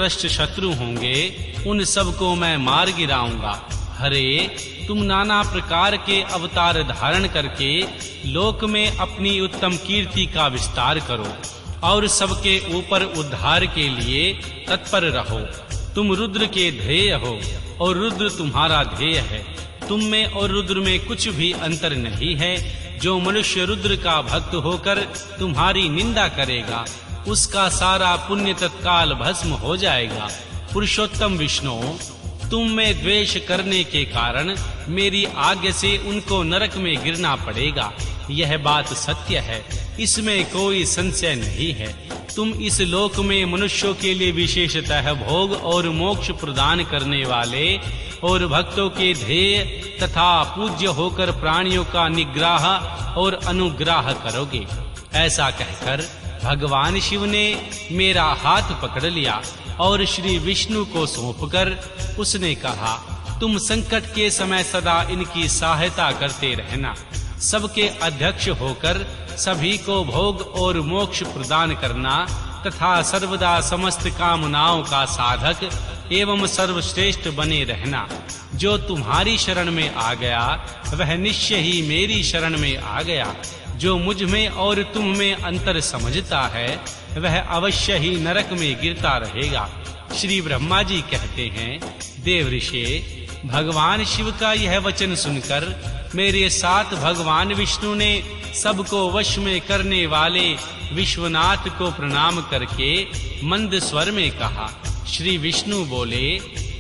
भ्रष्ट शत्रु होंगे उन सबको मैं मार गिराऊंगा। हरे, तुम नाना प्रकार के अवतार धारण करके लोक में अपनी उत्तम कीर्ति का विस्तार करो और सबके ऊपर उद्धार के लिए तत्पर रहो। तुम रुद्र के ध्येय हो और रुद्र तुम्हारा ध्येय है। तुम में और रुद्र में कुछ भी अंतर नहीं है। जो मनुष्य रुद्र का भक्त होकर तुम्हारी निंदा करेगा उसका सारा पुण्य तत्काल भस्म हो जाएगा। पुरुषोत्तम विष्णु, तुम में द्वेष करने के कारण मेरी आज्ञा से उनको नरक में गिरना पड़ेगा। यह बात सत्य है, इसमें कोई संशय नहीं है। तुम इस लोक में मनुष्यों के लिए विशेषतः भोग और मोक्ष प्रदान करने वाले और भक्तों के ध्येय तथा पूज्य होकर प्राणियों का निग्रह और अनुग्रह करोगे। ऐसा कहकर भगवान शिव ने मेरा हाथ पकड़ लिया और श्री विष्णु को सौंपकर उसने कहा, तुम संकट के समय सदा इनकी सहायता करते रहना। सबके अध्यक्ष होकर सभी को भोग और मोक्ष प्रदान करना तथा सर्वदा समस्त कामनाओं का साधक एवं सर्वश्रेष्ठ बने रहना। जो तुम्हारी शरण में आ गया वह निश्चय ही मेरी शरण में आ गया। जो मुझ में और तुम में अंतर समझता है वह अवश्य ही नरक में गिरता रहेगा। श्री ब्रह्मा जी कहते हैं, देव ऋषि, भगवान शिव का यह वचन सुनकर मेरे साथ भगवान विष्णु ने सबको वश में करने वाले विश्वनाथ को प्रणाम करके मंद स्वर में कहा। श्री विष्णु बोले,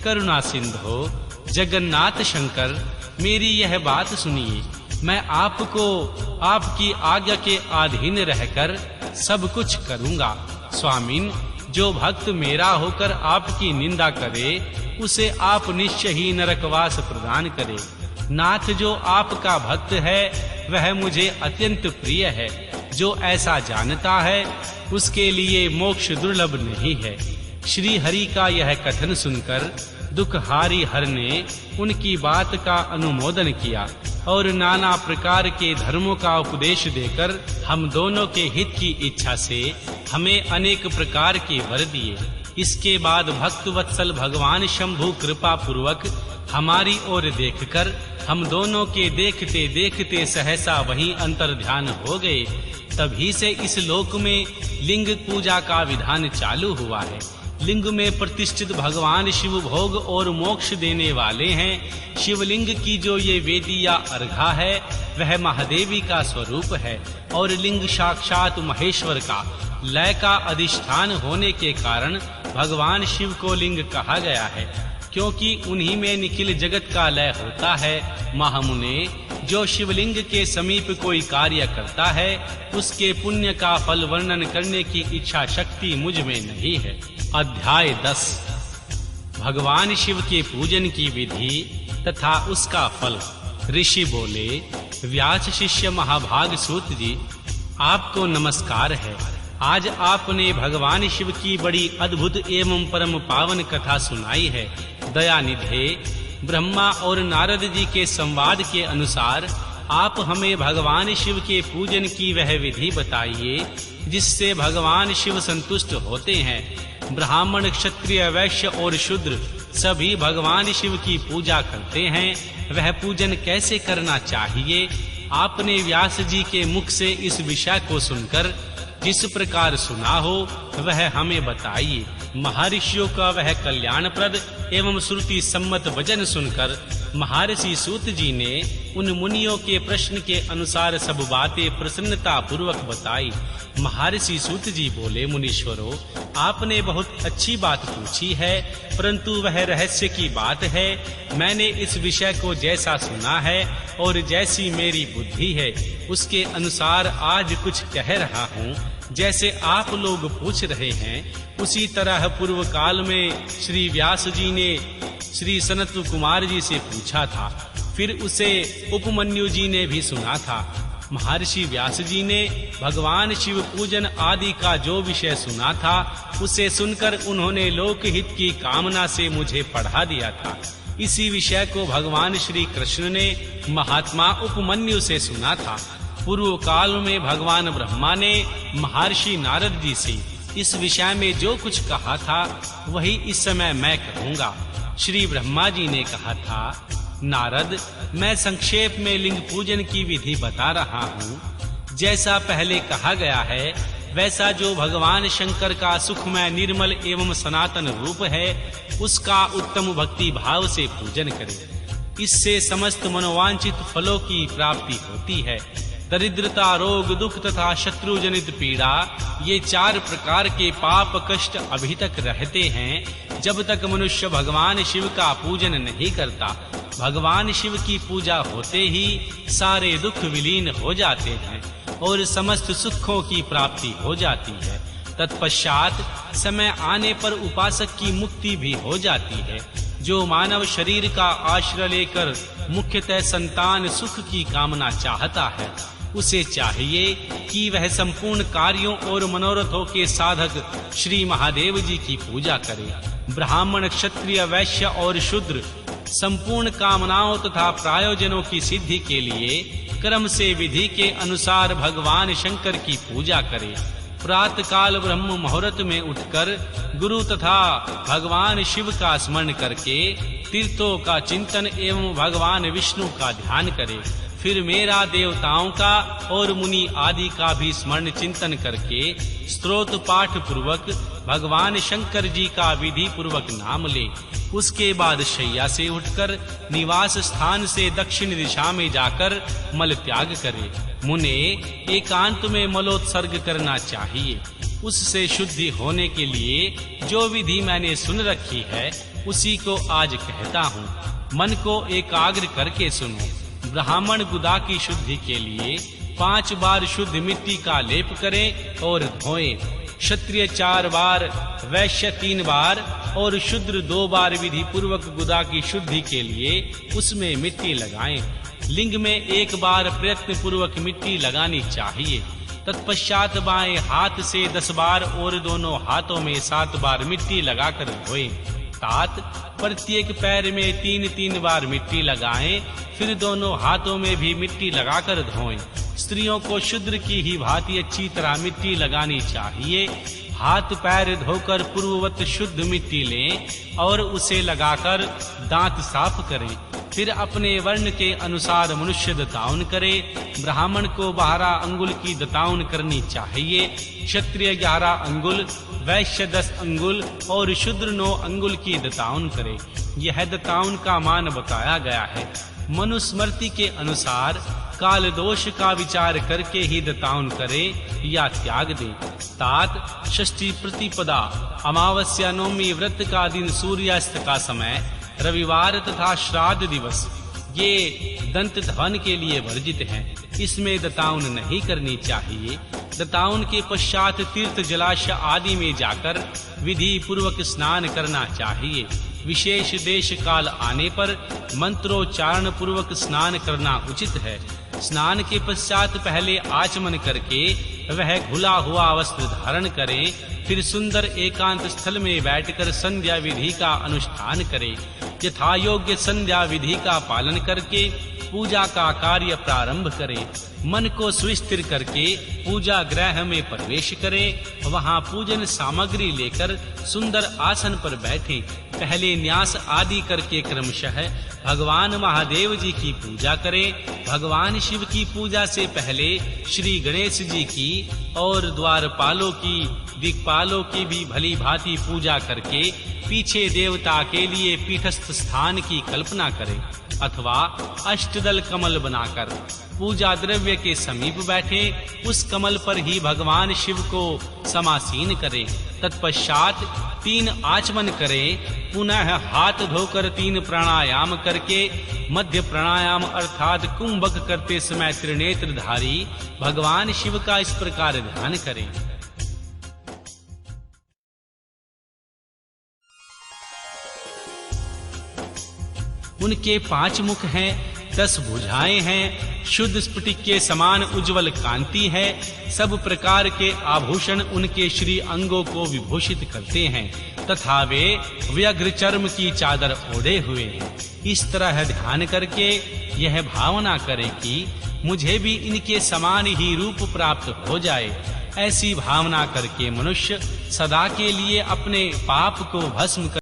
करुणा सिंधु जगन्नाथ शंकर, मेरी यह बात सुनिए। मैं आपको आपकी आज्ञा के अधीन रहकर सब कुछ करूंगा। स्वामीन, जो भक्त मेरा होकर आपकी निंदा करे उसे आप निश्चय ही नरकवास प्रदान करे। नाथ, जो आपका भक्त है वह मुझे अत्यंत प्रिय है। जो ऐसा जानता है उसके लिए मोक्ष दुर्लभ नहीं है। श्री हरि का यह कथन सुनकर दुखहारी हर ने उनकी बात का अनुमोदन किया और नाना प्रकार के धर्मों का उपदेश देकर हम दोनों के हित की इच्छा से हमें अनेक प्रकार के वर दिए। इसके बाद भक्त वत्सल भगवान शंभु कृपा पूर्वक हमारी ओर देखकर हम दोनों के देखते देखते सहसा वहीं अंतर ध्यान हो गए। तभी से इस लोक में लिंग पूजा का विधान चालू हुआ है। लिंग में प्रतिष्ठित भगवान शिव भोग और मोक्ष देने वाले हैं। शिवलिंग की जो ये वेदी या अर्घा है वह महादेवी का स्वरूप है और लिंग साक्षात महेश्वर का लय का अधिष्ठान होने के कारण भगवान शिव को लिंग कहा गया है, क्योंकि उन्हीं में निखिल जगत का लय होता है। महामुने, जो शिवलिंग के समीप कोई कार्य करता है उसके पुण्य का फल वर्णन करने की इच्छा शक्ति मुझ में नहीं है। अध्याय 10 भगवान शिव के पूजन की विधि तथा उसका फल। ऋषि बोले, व्यास शिष्य महाभाग सूत जी, आपको नमस्कार है। आज आपने भगवान शिव की बड़ी अद्भुत एवं परम पावन कथा सुनाई है। दयानिधे, ब्रह्मा और नारद जी के संवाद के अनुसार आप हमें भगवान शिव के पूजन की वह विधि बताइए जिससे भगवान शिव संतुष्ट होते हैं। ब्राह्मण, क्षत्रिय, वैश्य और शूद्र सभी भगवान शिव की पूजा करते हैं। वह पूजन कैसे करना चाहिए? आपने व्यास जी के मुख से इस विषय को सुनकर जिस प्रकार सुना हो वह हमें बताइए। महर्षियों का वह कल्याणप्रद एवं श्रुति सम्मत वचन सुनकर महर्षि सूत जी ने उन मुनियों के प्रश्न के अनुसार सब बातें प्रसन्नता पूर्वक बताई। महर्षि सूत जी बोले, मुनीश्वरों, आपने बहुत अच्छी बात पूछी है, परंतु वह रहस्य की बात है। मैंने इस विषय को जैसा सुना है और जैसी मेरी बुद्धि है उसके अनुसार आज कुछ कह रहा हूँ। जैसे आप लोग पूछ रहे हैं उसी तरह पूर्व काल में श्री व्यास जी ने श्री सनत कुमार जी से पूछा था, फिर उसे उपमन्यु जी ने भी सुना था। महर्षि व्यास जी ने भगवान शिव पूजन आदि का जो विषय सुना था उसे सुनकर उन्होंने लोकहित की कामना से मुझे पढ़ा दिया था। इसी विषय को भगवान श्री कृष्ण ने महात्मा उपमन्यु से सुना था। पूर्व काल में भगवान ब्रह्मा ने महर्षि नारद जी से इस विषय में जो कुछ कहा था वही इस समय मैं कहूँगा। श्री ब्रह्मा जी ने कहा था, नारद, मैं संक्षेप में लिंग पूजन की विधि बता रहा हूँ। जैसा पहले कहा गया है वैसा जो भगवान शंकर का सुखमय निर्मल एवं सनातन रूप है उसका उत्तम भक्ति भाव से पूजन करें। इससे समस्त मनोवांछित फलों की प्राप्ति होती है। दरिद्रता, रोग, दुख तथा शत्रु जनित पीड़ा, ये 4 प्रकार के पाप कष्ट अभी तक रहते हैं जब तक मनुष्य भगवान शिव का पूजन नहीं करता। भगवान शिव की पूजा होते ही सारे दुख विलीन हो जाते हैं और समस्त सुखों की प्राप्ति हो जाती है। तत्पश्चात समय आने पर उपासक की मुक्ति भी हो जाती है। जो मानव शरीर का आश्रय लेकर मुख्यतः संतान सुख की कामना चाहता है, उसे चाहिए कि वह संपूर्ण कार्यों और मनोरथों के साधक श्री महादेव जी की पूजा करे। ब्राह्मण, क्षत्रिय, वैश्य और शूद्र संपूर्ण कामनाओं तथा प्रयोजनों की सिद्धि के लिए क्रम से विधि के अनुसार भगवान शंकर की पूजा करे। प्रातः काल ब्रह्म मुहूर्त में उठकर गुरु तथा भगवान शिव का स्मरण करके तीर्थों का चिंतन एवं भगवान विष्णु का ध्यान करे। फिर मेरा देवताओं का और मुनि आदि का भी स्मरण चिंतन करके स्तोत्र पाठ पूर्वक भगवान शंकर जी का विधि पूर्वक नाम ले। उसके बाद शैया से उठकर निवास स्थान से दक्षिण दिशा में जाकर मल त्याग करे। मुने एकांत में मलोत्सर्ग करना चाहिए। उससे शुद्धि होने के लिए जो विधि मैंने सुन रखी है उसी को आज कहता हूँ। मन को एकाग्र करके सुनो। ब्राह्मण गुदा की शुद्धि के लिए 5 बार शुद्ध मिट्टी का लेप करें और धोएं। क्षत्रिय 4 बार, वैश्य 3 बार और शूद्र 2 बार विधि पूर्वक गुदा की शुद्धि के लिए उसमें मिट्टी लगाएं। लिंग में 1 बार प्रयत्न पूर्वक मिट्टी लगानी चाहिए। तत्पश्चात बाएं हाथ से 10 बार और दोनों हाथों में 7 बार मिट्टी लगाकर धोएं। तात प्रत्येक पैर में 3-3 बार मिट्टी लगाएं। फिर दोनों हाथों में भी मिट्टी लगाकर धोएं। स्त्रियों को शूद्र की ही भांति अच्छी तरह मिट्टी लगानी चाहिए। हाथ पैर धोकर पूर्ववत शुद्ध मिट्टी लें और उसे लगाकर दांत साफ करें। फिर अपने वर्ण के अनुसार मनुष्य दताउन करे। ब्राह्मण को 12 अंगुल की दताउन करनी चाहिए। क्षत्रिय 11 अंगुल, वैश्य 10 अंगुल और शूद्र 9 अंगुल की दताउन करे। यह दताउन का मान बताया गया है। मनुस्मृति के अनुसार काल दोष का विचार करके ही दताउन करे या त्याग दे। तात षष्ठी प्रतिपदा, अमावस्या, नवमी, व्रत का दिन, सूर्यास्त का समय, रविवार तथा श्राद्ध दिवस ये दंत धवन के लिए वर्जित हैं। इसमें दताउन नहीं करनी चाहिए। दताउन के पश्चात तीर्थ जलाशय आदि में जाकर विधि पूर्वक स्नान करना चाहिए। विशेष देश काल आने पर मंत्रोच्चारण पूर्वक स्नान करना उचित है। स्नान के पश्चात पहले आचमन करके वह घुला हुआ वस्त्र धारण करें। फिर सुंदर एकांत स्थल में बैठकर संध्या विधि का अनुष्ठान करें। यथा योग्य संध्या विधि का पालन करके पूजा का कार्य प्रारंभ करें। मन को सुस्थिर करके पूजा गृह में प्रवेश करें। वहां पूजन सामग्री लेकर सुंदर आसन पर बैठें। पहले न्यास आदि करके क्रमशः भगवान महादेव जी की पूजा करें। भगवान शिव की पूजा से पहले श्री गणेश जी की और द्वारपालों की, दिक्पालों की भी भली भांति पूजा करके पीछे देवता के लिए पीठस्थ स्थान की कल्पना करें अथवा अष्टदल कमल बनाकर पूजा द्रव्य के समीप बैठे उस कमल पर ही भगवान शिव को समासीन करें। तत्पश्चात 3 आचमन करें। पुनः हाथ धोकर 3 प्राणायाम करके मध्य प्राणायाम अर्थात कुंभक करते समय त्रिनेत्रधारी भगवान शिव का इस प्रकार ध्यान करें। उनके 5 मुख हैं, 10 भुजाएं हैं, शुद्ध स्फटिक के समान उज्जवल कांति है। सब प्रकार के आभूषण उनके श्री अंगों को विभूषित करते हैं तथा वे व्याघ्र चर्म की चादर ओढ़े हुए हैं। इस तरह ध्यान करके यह भावना करें कि मुझे भी इनके समान ही रूप प्राप्त हो जाए। ऐसी भावना करके मनुष्य सदा के लिए अपने पाप को भस्म कर